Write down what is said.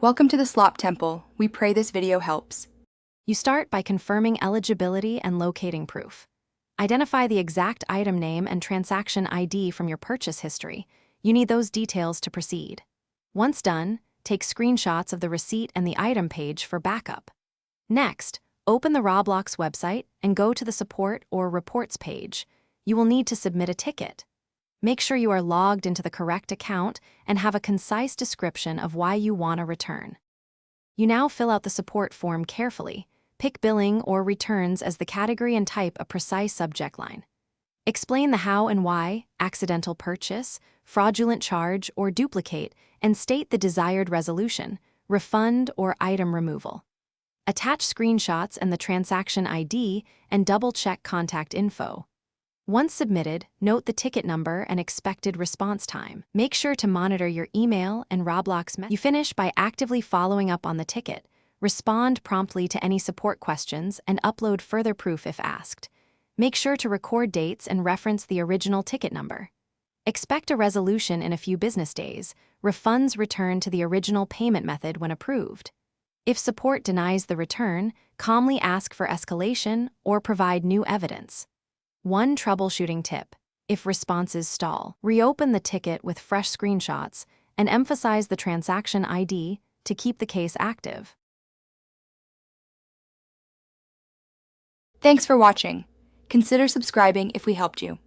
Welcome to the Slop Temple. We pray this video helps. You start by confirming eligibility and locating proof. Identify the exact item name and transaction ID from your purchase history. You need those details to proceed. Once done, take screenshots of the receipt and the item page for backup. Next, open the Roblox website and go to the Support or Reports page. You will need to submit a ticket. Make sure you are logged into the correct account and have a concise description of why you want a return. You now fill out the support form carefully. Pick billing or returns as the category and type a precise subject line. Explain the how and why, accidental purchase, fraudulent charge, or duplicate, and state the desired resolution, refund or item removal. Attach screenshots and the transaction ID and double-check contact info. Once submitted, note the ticket number and expected response time. Make sure to monitor your email and Roblox messages. You finish by actively following up on the ticket, respond promptly to any support questions, and upload further proof if asked. Make sure to record dates and reference the original ticket number. Expect a resolution in a few business days. Refunds return to the original payment method when approved. If support denies the return, calmly ask for escalation or provide new evidence. One troubleshooting tip: if responses stall, reopen the ticket with fresh screenshots and emphasize the transaction ID to keep the case active. Thanks for watching. Consider subscribing if we helped you.